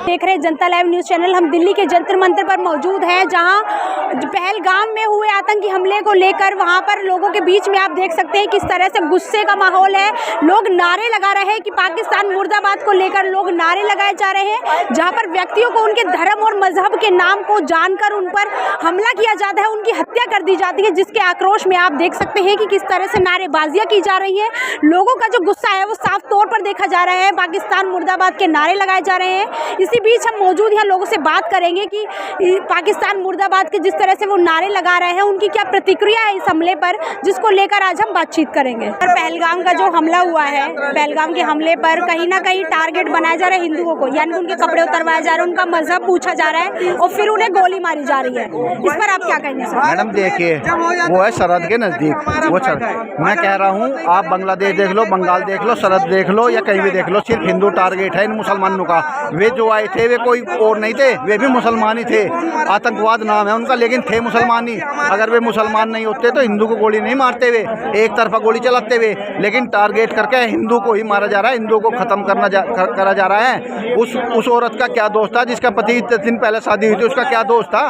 देख रहे हैं जनता लाइव न्यूज़ चैनल। हम दिल्ली के जंतर मंतर पर मौजूद हैं, जहां पहलगाम में हुए आतंकी हमले को लेकर वहां पर लोगों के बीच में आप देख सकते हैं किस तरह से गुस्से का माहौल है। लोग नारे लगा रहे हैं कि पाकिस्तान मुर्दाबाद को लेकर लोग नारे लगाए जा रहे हैं, जहां पर व्यक्तियों को उनके धर्म और मजहब के नाम को जानकर उन पर हमला किया जाता है, उनकी हत्या कर दी जाती है, जिसके आक्रोश में आप देख सकते हैं कि किस तरह से नारेबाजियां की जा रही है। लोगों का जो गुस्सा है वो साफ तौर पर देखा जा रहा है। पाकिस्तान मुर्दाबाद के नारे लगाए जा रहे हैं। इसी बीच हम मौजूद हैं, लोगों से बात करेंगे कि पाकिस्तान मुर्दाबाद के जिस तरह से वो नारे लगा रहे हैं उनकी क्या प्रतिक्रिया है इस हमले पर, जिसको लेकर आज हम बातचीत करेंगे। पहलगाम का जो हमला हुआ है, पहलगाम के हमले पर कहीं ना कहीं टारगेट बनाया जा रहा है हिंदुओं को, यानी उनके कपड़े उतरवाए जा रहे हैं, उनका मजहब पूछा जा रहा है और फिर उन्हें गोली मारी जा रही है। इस पर आप क्या कहेंगे सर? मैडम देखिए, वो है सरहद के नज़दीक, वो मैं कह रहा हूँ आप बांग्लादेश देख लो, बंगाल देख लो, सरहद देख लो या कहीं भी देख लो, सिर्फ हिंदू टारगेट है इन मुसलमानों का। वे जो आए थे वे कोई और नहीं थे, वे भी मुसलमान ही थे। आतंकवाद नाम है उनका, लेकिन थे मुसलमान ही। अगर वे मुसलमान नहीं होते तो हिंदू को गोली नहीं मारते हुए, एक तरफा गोली चलाते हुए, लेकिन टारगेट करके हिंदू को ही मारा जा रहा है, हिंदू को खत्म करा जा रहा है। उस औरत का क्या दोष था जिसका पति इतने दिन पहले शादी हुई थी, उसका क्या दोष था?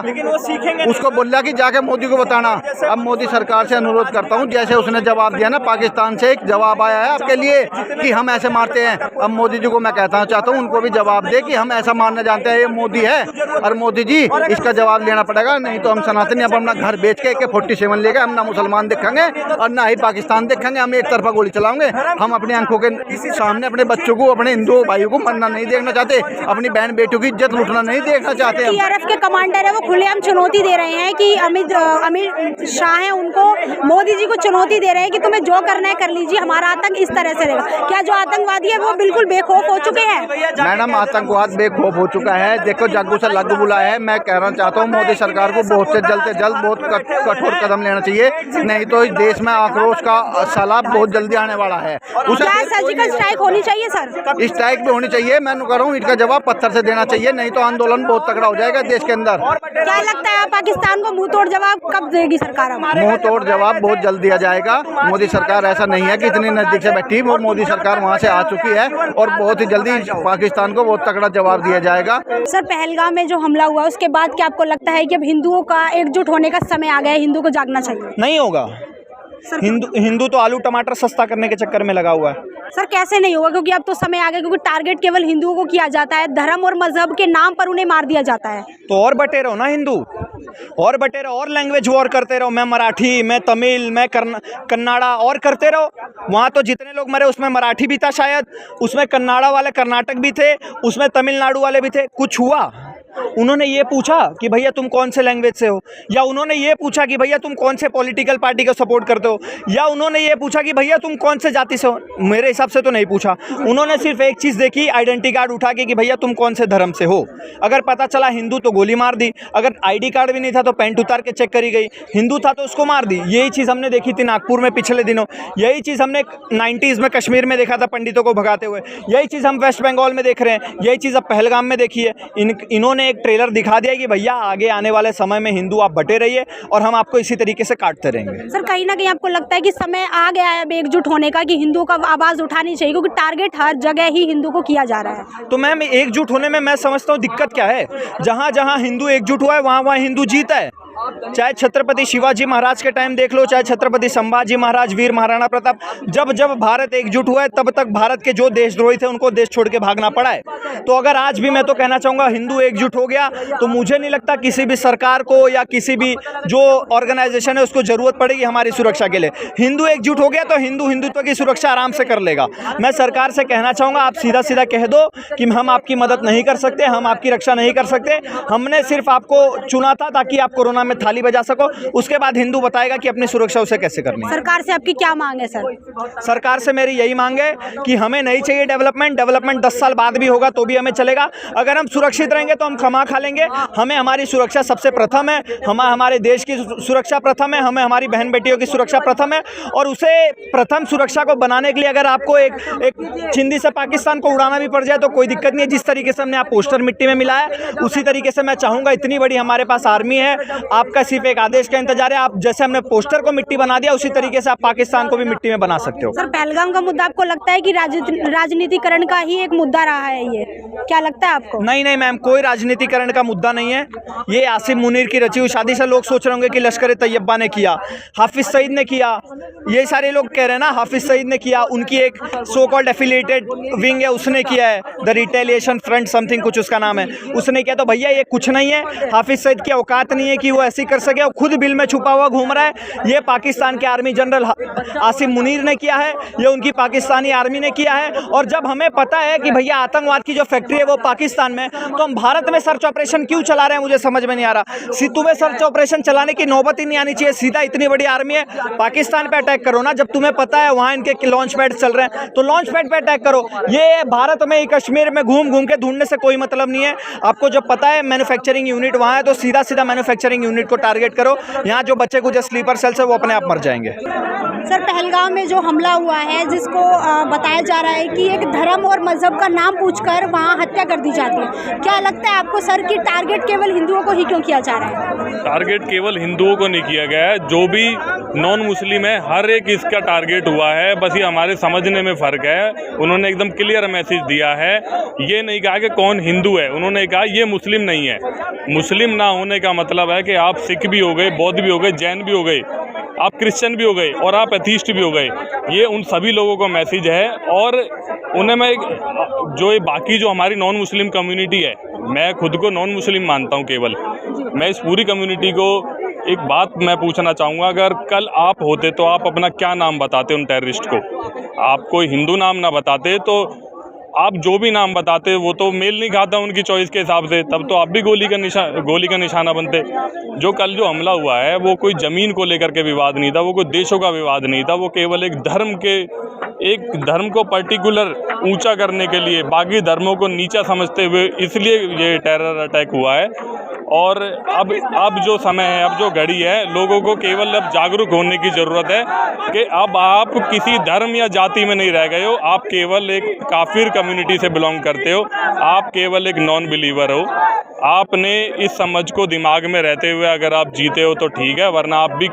उसको बोला कि जाके मोदी को बताना। अब मोदी सरकार से अनुरोध करता हूँ, जैसे उसने जवाब दिया ना, पाकिस्तान से एक जवाब आया है आपके लिए कि हम ऐसे मारते हैं। अब मोदी जी को मैं चाहता हूँ उनको भी जवाब दे कि हम ऐसा मारना जानते हैं, ये मोदी है। और मोदी जी इसका जवाब लेना पड़ेगा, नहीं तो हम सनातनी अब अपना घर बेच के AK-47 लेके हम ना मुसलमान देखेंगे और ना ही पाकिस्तान देखेंगे। हम एक तरफा गोली चलाएंगे। हम अपनी आंखों के सामने अपने बच्चों को, अपने हिंदू भाइयों को मरना नहीं देखना चाहते, अपनी बहन बेटियों की इज्जत लूटना नहीं देखना चाहते। TRF के कमांडर है वो खुलेआम चुनौती दे रहे हैं कि अमित शाह है, उनको मोदी जी को चुनौती दे रहे हैं कि तुम्हें जो करना है कर लीजिए, हमारा आतंक इस तरह से रहेगा। क्या जो आतंकवादी है वो बिल्कुल बेखौफ हो चुके हैं? मैडम आतंकवाद बेखौफ हो चुका है। देखो जागू से लागू बुला है। मैं कहना चाहता हूँ मोदी सरकार को बहुत से जल्द से जल्द बहुत कठोर कदम लेना चाहिए, नहीं तो इस देश में आक्रोश का सैलाब बहुत जल्दी आने वाला है। सर्जिकल स्ट्राइक होनी चाहिए सर? स्ट्राइक भी होनी चाहिए। मैं कह रहा हूँ इसका जवाब पत्थर से देना चाहिए, नहीं तो आंदोलन बहुत तगड़ा हो जाएगा देश के अंदर। क्या लगता है पाकिस्तान को मुंह तोड़ जवाब कब देगी सरकार? मुंह तोड़ जवाब बहुत जल्द दिया जाएगा। मोदी सरकार ऐसा नहीं है कि इतनी नजदीक से बैठी, वो मोदी सरकार वहाँ से आ चुकी है और बहुत ही जल्दी पाकिस्तान को बहुत तगड़ा जवाब दिया जाएगा। सर पहलगाम में जो हमला हुआ उसके बाद क्या आपको लगता है कि अब हिंदुओं का एकजुट होने का समय आ गया है, हिंदू को जागना चाहिए? नहीं होगा। हिंदू तो आलू टमाटर सस्ता करने के चक्कर में लगा हुआ है। सर कैसे नहीं होगा? क्योंकि अब तो समय आ गया, क्योंकि टारगेट केवल हिंदुओं को किया जाता है, धर्म और मजहब के नाम पर उन्हें मार दिया जाता है। तो और बटे रहो ना हिंदू, और बटे रहो, और लैंग्वेज वॉर करते रहो। मैं मराठी, मैं तमिल, मैं कन्नाडा, और करते रहो। वहाँ तो जितने लोग मरे उसमें मराठी भी था शायद, उसमें कन्नाडा वाले कर्नाटक भी थे, उसमें तमिलनाडु वाले भी थे। कुछ हुआ? उन्होंने ये पूछा कि भैया तुम कौन से लैंग्वेज से हो, या उन्होंने ये पूछा कि भैया तुम कौन से पॉलिटिकल पार्टी को सपोर्ट करते हो, या उन्होंने ये पूछा कि भैया तुम कौन से जाति से हो? मेरे हिसाब से तो नहीं पूछा। उन्होंने सिर्फ एक चीज़ देखी, आइडेंटिटी कार्ड उठा के कि भैया तुम कौन से धर्म से हो। अगर पता चला हिंदू तो गोली मार दी, अगर ID कार्ड भी नहीं था तो पैंट उतार के चेक करी गई, हिंदू था तो उसको मार दी। यही चीज़ हमने देखी थी नागपुर में पिछले दिनों, यही चीज़ हमने 90s में कश्मीर में देखा था पंडितों को भगाते हुए, यही चीज़ हम वेस्ट बंगाल में देख रहे हैं, यही चीज़ अब पहलगाम में देखी है। इन्होंने एक ट्रेलर दिखा दिया कि भैया आगे आने वाले समय में हिंदू आप बटे रहिए और हम आपको इसी तरीके से काटते रहेंगे। सर कहीं ना कहीं आपको लगता है कि समय आ गया है अब एकजुट होने का, कि हिंदुओं का आवाज़ उठानी चाहिए, क्योंकि टारगेट हर जगह ही हिंदू को किया जा रहा है? तो मैम एकजुट होने में मैं समझता हूँ दिक्कत क्या है, जहाँ जहाँ हिंदू एकजुट हुआ है वहाँ हिंदू जीता है। चाहे छत्रपति शिवाजी महाराज के टाइम देख लो, चाहे छत्रपति संभाजी महाराज, वीर महाराणा प्रताप, जब जब भारत एकजुट हुआ है तब तक भारत के जो देशद्रोही थे उनको देश छोड़ के भागना पड़ा है। तो अगर आज भी मैं तो कहना चाहूँगा हिंदू एकजुट हो गया तो मुझे नहीं लगता किसी भी सरकार को या किसी भी जो ऑर्गेनाइजेशन है उसको जरूरत पड़ेगी हमारी सुरक्षा के लिए। हिंदू एकजुट हो गया तो हिंदुत्व की सुरक्षा आराम से कर लेगा। मैं सरकार से कहना चाहूँगा आप सीधा सीधा कह दो कि हम आपकी मदद नहीं कर सकते, हम आपकी रक्षा नहीं कर सकते, हमने सिर्फ आपको चुना था ताकि आप कोरोना में थाली बजा सको, उसके बाद हिंदू बताएगा कि अपनी सुरक्षा उसे कैसे करनी है। सरकार से आपकी क्या मांग है सर? सरकार से मेरी यही मांग है कि हमें नहीं चाहिए डेवलपमेंट 10 साल बाद भी होगा तो भी हमें चलेगा। अगर हम सुरक्षित रहेंगे तो हम खमा खा लेंगे। हमें हमारी सुरक्षा सबसे प्रथम है, हमारे देश की सुरक्षा प्रथम है, हमें हमारी बहन बेटियों की सुरक्षा प्रथम है। और उसे प्रथम सुरक्षा को बनाने के लिए अगर आपको एक चिंदी से पाकिस्तान को उड़ाना भी पड़ जाए तो कोई दिक्कत नहीं है। जिस तरीके से हमने आप पोस्टर मिट्टी में मिलाया उसी तरीके से मैं चाहूँगा, इतनी बड़ी हमारे पास आर्मी है, आपका सिर्फ एक आदेश का इंतजार है। आप जैसे हमने पोस्टर को मिट्टी बना दिया, उसी तरीके से आप पाकिस्तान को भी मिट्टी में बना सकते हो। सर, पहलगाम का मुद्दा आपको लगता है कि राजनीतिकरण का ही एक मुद्दा रहा है, ये क्या लगता है आपको? नहीं नहीं मैम, कोई राजनीतिकरण का मुद्दा नहीं है। ये आसिम मुनीर की रची हुई शादी से लोग सोच रहे होंगे कि लश्कर तैयबा ने किया, हाफिज सईद ने किया, ये सारे लोग कह रहे हैं ना हाफिज सईद ने किया, उनकी एक सो कॉल्ड एफिलिएटेड विंग है, उसने किया है, द रिटेलिएशन फ्रंट समथिंग कुछ उसका नाम है, उसने किया। तो भैया ये कुछ नहीं है, हाफिज सईद की औकात नहीं है कि वो ऐसी कर सके, वो खुद बिल में छुपा हुआ घूम रहा है। ये पाकिस्तान के आर्मी जनरल आसिम मुनीर ने किया है, ये उनकी पाकिस्तानी आर्मी ने किया है। और जब हमें पता है कि भैया आतंकवाद की जो फैक्ट्री है वो पाकिस्तान में, तो हम भारत में सर्च ऑपरेशन क्यों चला रहे हैं, मुझे समझ में नहीं आ रहा। तुम्हें सर्च ऑपरेशन चलाने की नौबत ही नहीं आनी चाहिए, सीधा इतनी बड़ी आर्मी है पाकिस्तान पे अटैक करो ना। जब तुम्हें पता है वहाँ इनके लॉन्च पैड चल रहे हैं तो लॉन्च पैड पे अटैक करो। ये भारत में कश्मीर में घूम घूम के ढूंढने से कोई मतलब नहीं है। आपको जब पता है मैन्युफैक्चरिंग यूनिट वहाँ है तो सीधा सीधा मैन्युफैक्चरिंग यूनिट को टारगेट करो। यहाँ जो बच्चे कुछ स्लीपर सेल्स है वो अपने आप मर जाएंगे। सर, पहलगाम में जो हमला हुआ है, जिसको बताया जा रहा है कि एक धर्म और मजहब का नाम पूछकर वहाँ हत्या कर दी जाती है, क्या लगता है आपको सर कि टारगेट केवल हिंदुओं को ही क्यों किया जा रहा है? टारगेट केवल हिंदुओं को नहीं किया गया है, जो भी नॉन मुस्लिम है हर एक इसका टारगेट हुआ है। बस ये हमारे समझने में फ़र्क है। उन्होंने एकदम क्लियर मैसेज दिया है, ये नहीं कहा कि कौन हिंदू है, उन्होंने कहा ये मुस्लिम नहीं है। मुस्लिम ना होने का मतलब है कि आप सिख भी हो गए, बौद्ध भी हो गए, जैन भी हो गए, आप क्रिश्चियन भी हो गए और आप एथीस्ट भी हो गए। ये उन सभी लोगों का मैसेज है। और उन्हें मैं जो ये बाकी जो हमारी नॉन मुस्लिम कम्युनिटी है, मैं खुद को नॉन मुस्लिम मानता हूँ केवल, मैं इस पूरी कम्युनिटी को एक बात मैं पूछना चाहूँगा, अगर कल आप होते तो आप अपना क्या नाम बताते उन टेररिस्ट को? आप कोई हिंदू नाम ना बताते तो आप जो भी नाम बताते वो तो मेल नहीं खाता उनकी चॉइस के हिसाब से, तब तो आप भी गोली का निशाना बनते। जो कल जो हमला हुआ है वो कोई ज़मीन को लेकर के विवाद नहीं था, वो कोई देशों का विवाद नहीं था, वो केवल एक धर्म को पर्टिकुलर ऊंचा करने के लिए बाकी धर्मों को नीचा समझते हुए इसलिए ये टेरर अटैक हुआ है। और अब जो समय है, अब जो घड़ी है, लोगों को केवल अब जागरूक होने की ज़रूरत है कि अब आप किसी धर्म या जाति में नहीं रह गए हो, आप केवल एक काफिर कम्युनिटी से बिलोंग करते हो, आप केवल एक नॉन बिलीवर हो। आपने इस समझ को दिमाग में रहते हुए अगर आप जीते हो तो ठीक है, वरना आप भी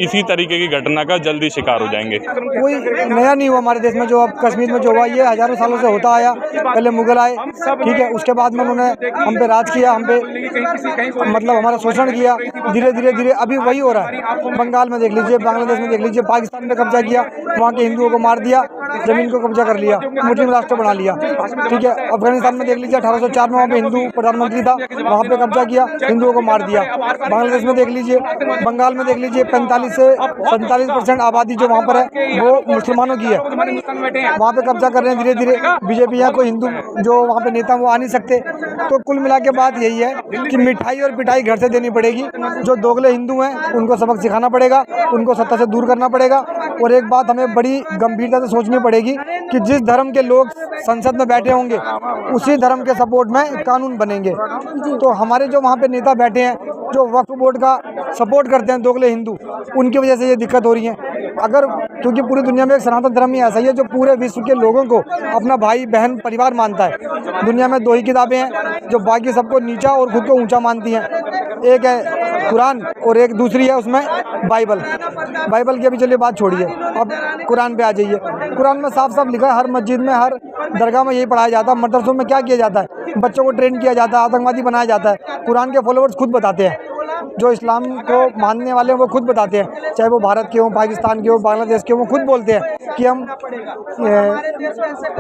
इसी तरीके की घटना का जल्दी शिकार हो जाएंगे। कोई नया नहीं हुआ हमारे देश में, जो अब कश्मीर में जो हुआ ये हज़ारों सालों से होता आया। पहले मुगल आए, ठीक है, उसके बाद में उन्होंने हम पे राज किया, हम पे मतलब हमारा शोषण किया। धीरे धीरे अभी वही हो रहा है। बंगाल में देख लीजिए, बांग्लादेश में देख लीजिए, पाकिस्तान में कब्जा किया, वहाँ के हिंदुओं को मार दिया, ज़मीन को कब्जा कर लिया, मुस्लिम राष्ट्र बना लिया, ठीक है। अफगानिस्तान में देख लीजिए, 1804 में वहाँ पे हिंदू प्रधानमंत्री था, वहाँ पे कब्जा किया, हिंदुओं को मार दिया। बांग्लादेश में देख लीजिए, बंगाल में देख लीजिए, 45 से 47% आबादी जो वहाँ पर है वो मुसलमानों की है, वहाँ पे कब्जा कर रहे हैं धीरे धीरे। बीजेपी यहाँ कोई हिंदू जो वहाँ पे नेता वो आ नहीं सकते। तो कुल मिला के बात यही है कि मिठाई और पिटाई घर से देनी पड़ेगी। जो दोगले हिंदू हैं उनको सबक सिखाना पड़ेगा, उनको सत्ता से दूर करना पड़ेगा। और एक बात हमें बड़ी गंभीरता से सोचनी पड़ेगी कि जिस धर्म के लोग संसद में बैठे होंगे उसी धर्म के सपोर्ट में कानून बनेंगे। तो हमारे जो वहाँ पे नेता बैठे हैं जो वक्फ बोर्ड का सपोर्ट करते हैं, दोगले हिंदू, उनकी वजह से ये दिक्कत हो रही है। अगर क्योंकि पूरी दुनिया में एक सनातन धर्म ही ऐसा ही है जो पूरे विश्व के लोगों को अपना भाई बहन परिवार मानता है। दुनिया में 2 ही किताबें हैं जो बाकी सबको नीचा और खुद को ऊंचा मानती हैं, एक है कुरान और एक दूसरी है उसमें बाइबल। बाइबल की अभी चलिए बात छोड़िए, अब कुरान पे आ जाइए। कुरान में साफ साफ लिखा है, हर मस्जिद में हर दरगाह में यही पढ़ाया जाता है। मदरसों में क्या किया जाता है? बच्चों को ट्रेन किया जाता है, आतंकवादी बनाया जाता है। कुरान के फॉलोअर्स खुद बताते हैं, जो इस्लाम को मानने वाले हैं वो खुद बताते हैं, चाहे वो भारत के हों, पाकिस्तान के हों, बांग्लादेश के हों, वो खुद बोलते हैं कि हम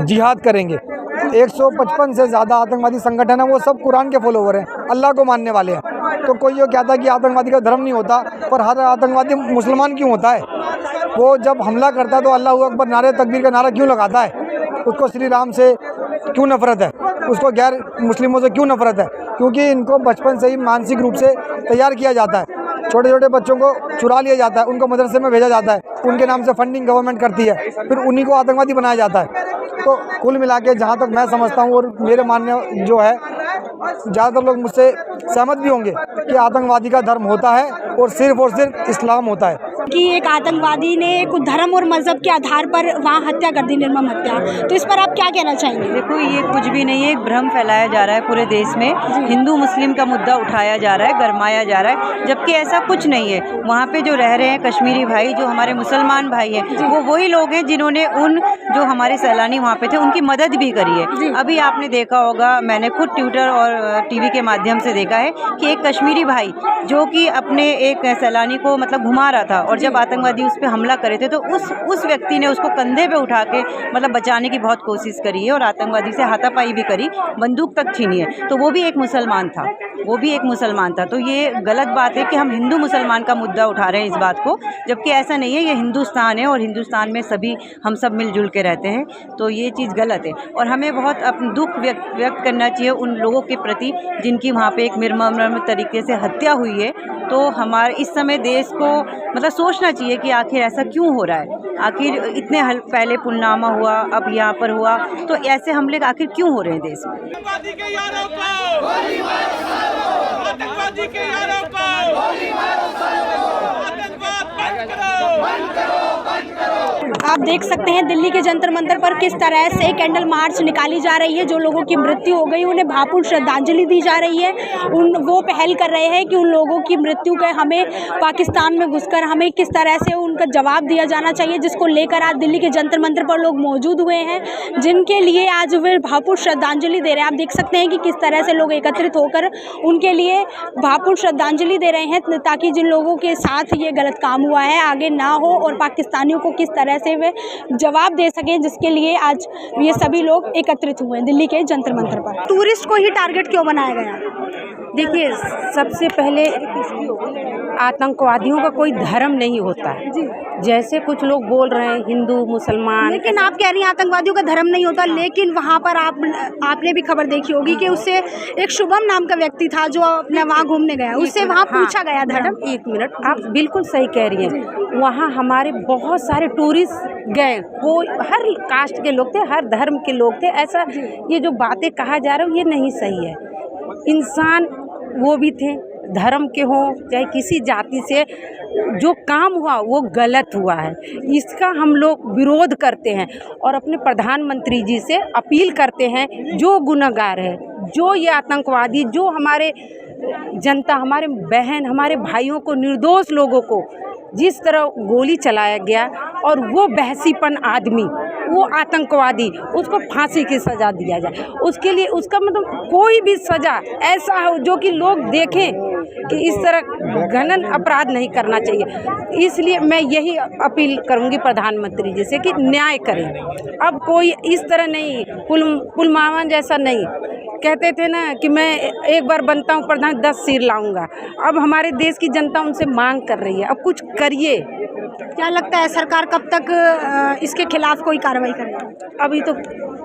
जिहाद करेंगे। 155 से ज़्यादा आतंकवादी संगठन है, वो सब कुरान के फॉलोवर हैं, अल्लाह को मानने वाले हैं। तो कोई ये कहता है कि आतंकवादी का धर्म नहीं होता, पर हर आतंकवादी मुसलमान क्यों होता है? वो जब हमला करता है तो अल्लाह अकबर नारे तकबीर का नारा क्यों लगाता है? उसको श्री राम से क्यों नफरत है? उसको गैर मुस्लिमों से क्यों नफरत है? क्योंकि इनको बचपन से ही मानसिक रूप से तैयार किया जाता है। छोटे छोटे बच्चों को चुरा लिया जाता है, उनको मदरसे में भेजा जाता है, उनके नाम से फंडिंग गवर्नमेंट करती है, फिर उन्हीं को आतंकवादी बनाया जाता है। तो कुल मिला के जहाँ तक मैं समझता हूँ और मेरे मानने जो है, ज़्यादातर लोग मुझसे सहमत भी होंगे कि आतंकवादी का धर्म होता है और सिर्फ इस्लाम होता है। कि एक आतंकवादी ने कुछ धर्म और मजहब के आधार पर वहाँ हत्या कर दी, निर्मम हत्या, तो इस पर आप क्या कहना चाहेंगे? देखो, ये कुछ भी नहीं है, एक भ्रम फैलाया जा रहा है पूरे देश में। हिंदू मुस्लिम का मुद्दा उठाया जा रहा है, गरमाया जा रहा है, जबकि ऐसा कुछ नहीं है। वहाँ पे जो रह रहे हैं कश्मीरी भाई, जो हमारे मुसलमान भाई हैं, वो वही लोग हैं जिन्होंने जो हमारे सैलानी वहाँ पे थे उनकी मदद भी करी है। अभी आपने देखा होगा, मैंने खुद ट्विटर और टीवी के माध्यम से देखा है कि एक कश्मीरी भाई जो कि अपने एक सैलानी को मतलब घुमा रहा था, और जब आतंकवादी उस पर हमला करे थे तो उस व्यक्ति ने उसको कंधे पे उठा के मतलब बचाने की बहुत कोशिश करी है, और आतंकवादी से हाथापाई भी करी, बंदूक तक छीनी है। तो वो भी एक मुसलमान था, वो भी एक मुसलमान था। तो ये गलत बात है कि हम हिंदू मुसलमान का मुद्दा उठा रहे हैं इस बात को, जबकि ऐसा नहीं है। ये हिंदुस्तान है और हिंदुस्तान में हम सब मिलजुल के रहते हैं, तो ये चीज़ गलत है। और हमें बहुत अपना दुख व्यक्त करना चाहिए उन लोगों के प्रति जिनकी वहाँ पे एक निर्मम तरीके से हत्या हुई है। तो हमारे इस समय देश को मतलब सोचना चाहिए कि आखिर ऐसा क्यों हो रहा है, आखिर इतने पहले पुलवामा हुआ, अब यहाँ पर हुआ, तो ऐसे हमले आखिर क्यों हो रहे हैं देश में। आप देख सकते हैं दिल्ली के जंतर मंतर पर किस तरह से कैंडल मार्च निकाली जा रही है। जो लोगों की मृत्यु हो गई उन्हें भावपूर्ण श्रद्धांजलि दी जा रही है। वो पहल कर रहे हैं कि उन लोगों की मृत्यु का हमें पाकिस्तान में घुसकर हमें किस तरह से उनका जवाब दिया जाना चाहिए, जिसको लेकर आज दिल्ली के जंतर मंतर पर लोग मौजूद हुए हैं, जिनके लिए आज वे भावपूर्ण श्रद्धांजलि दे रहे हैं। आप देख सकते हैं कि किस तरह से लोग एकत्रित होकर उनके लिए भावपूर्ण श्रद्धांजलि दे रहे हैं, ताकि जिन लोगों के साथ ये गलत काम हुआ है आगे ना हो और पाकिस्तानियों को किस तरह से वे जवाब दे सकें, जिसके लिए आज ये सभी लोग एकत्रित हुए हैं दिल्ली के जंतर मंतर पर। टूरिस्ट को ही टारगेट क्यों बनाया गया? देखिए, सबसे पहले आतंकवादियों का कोई धर्म नहीं होता है, जैसे कुछ लोग बोल रहे हैं हिंदू मुसलमान। लेकिन आप कह रही हैं आतंकवादियों का धर्म नहीं होता, लेकिन वहाँ पर आपने भी खबर देखी होगी कि उससे एक शुभम नाम का व्यक्ति था जो अपने वहाँ घूमने गया, उससे वहाँ पूछा गया धर्म। एक मिनट, आप बिल्कुल सही कह रही हैं। वहाँ हमारे बहुत सारे टूरिस्ट गए, वो हर कास्ट के लोग थे, हर धर्म के लोग थे। ऐसा ये जो बातें कहा जा रहा है ये नहीं सही है। इंसान वो भी थे, धर्म के हों चाहे किसी जाति से, जो काम हुआ वो गलत हुआ है, इसका हम लोग विरोध करते हैं और अपने प्रधानमंत्री जी से अपील करते हैं, जो गुनहगार है, जो ये आतंकवादी, जो हमारे जनता, हमारे बहन, हमारे भाइयों को, निर्दोष लोगों को जिस तरह गोली चलाया गया, और वो बहसीपन आदमी, वो आतंकवादी, उसको फांसी की सज़ा दिया जाए। उसके लिए उसका मतलब कोई भी सज़ा ऐसा हो जो कि लोग देखें कि इस तरह घनन अपराध नहीं करना चाहिए। इसलिए मैं यही अपील करूंगी प्रधानमंत्री जी से कि न्याय करें। अब कोई इस तरह नहीं, पुलवामा जैसा नहीं। कहते थे ना कि मैं एक बार बनता हूँ प्रधान 10 सिर लाऊंगा। अब हमारे देश की जनता उनसे मांग कर रही है, अब कुछ करिए। क्या लगता है सरकार कब तक इसके खिलाफ कोई कार्रवाई करेगी? अभी तो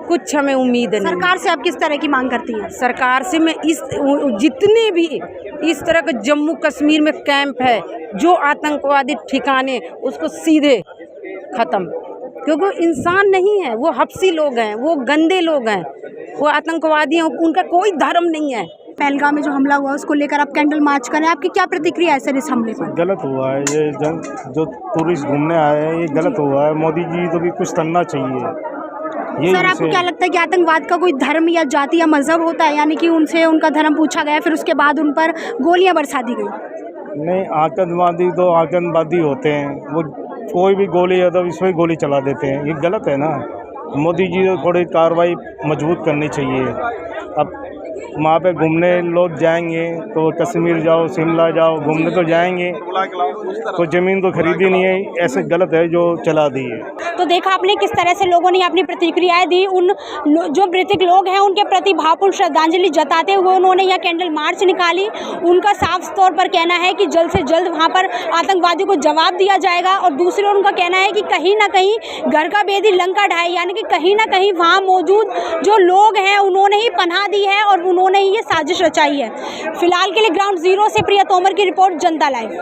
कुछ हमें उम्मीद नहीं। सरकार से आप किस तरह की मांग करती हैं? सरकार से मैं जितने भी इस तरह के जम्मू कश्मीर में कैंप है, जो आतंकवादी ठिकाने, उसको सीधे ख़त्म, क्योंकि इंसान नहीं है, वो हफ्सी लोग हैं, वो गंदे लोग हैं, वो आतंकवादी हैं, उनका कोई धर्म नहीं है। पहलगाम में जो हमला हुआ उसको लेकर आप कैंडल मार्च करें, आपकी क्या प्रतिक्रिया है सर इस हमले पर? गलत हुआ है, ये जो टूरिस्ट घूमने आए हैं ये गलत हुआ है। मोदी जी तो भी कुछ करना चाहिए। सर आपको क्या लगता है कि आतंकवाद का कोई धर्म या जाति या मजहब होता है, यानी कि उनसे उनका धर्म पूछा गया फिर उसके बाद उन पर गोलियां बरसा दी गई? नहीं, आतंकवादी तो आतंकवादी होते हैं, वो कोई भी गोली या तो इसमें गोली चला देते हैं, ये गलत है ना। मोदी जी को थोड़ी कार्रवाई मजबूत करनी चाहिए। अब वहाँ पे घूमने लोग जाएंगे तो कश्मीर जाओ, शिमला जाओ, घूमने तो जाएंगे, तो ज़मीन तो खरीदी नहीं है, ऐसे गलत है जो चला दी है। तो देखा आपने किस तरह से लोगों ने अपनी प्रतिक्रियाएं दी। उन जो मृतक लोग हैं उनके प्रति भावपूर्ण श्रद्धांजलि जताते हुए उन्होंने यह कैंडल मार्च निकाली। उनका साफ तौर पर कहना है कि जल्द से जल्द वहाँ पर आतंकवादियों को जवाब दिया जाएगा, और दूसरी ओर उनका कहना है कि कहीं ना कहीं घर का बेदी लंका ढाए, यानी कि कहीं ना कहीं वहाँ मौजूद जो लोग हैं उन्होंने ही पनाह दी है और उन्होंने ही ये साजिश रचाई है। फिलहाल के लिए ग्राउंड जीरो से प्रिया तोमर की रिपोर्ट, जनता लाइव।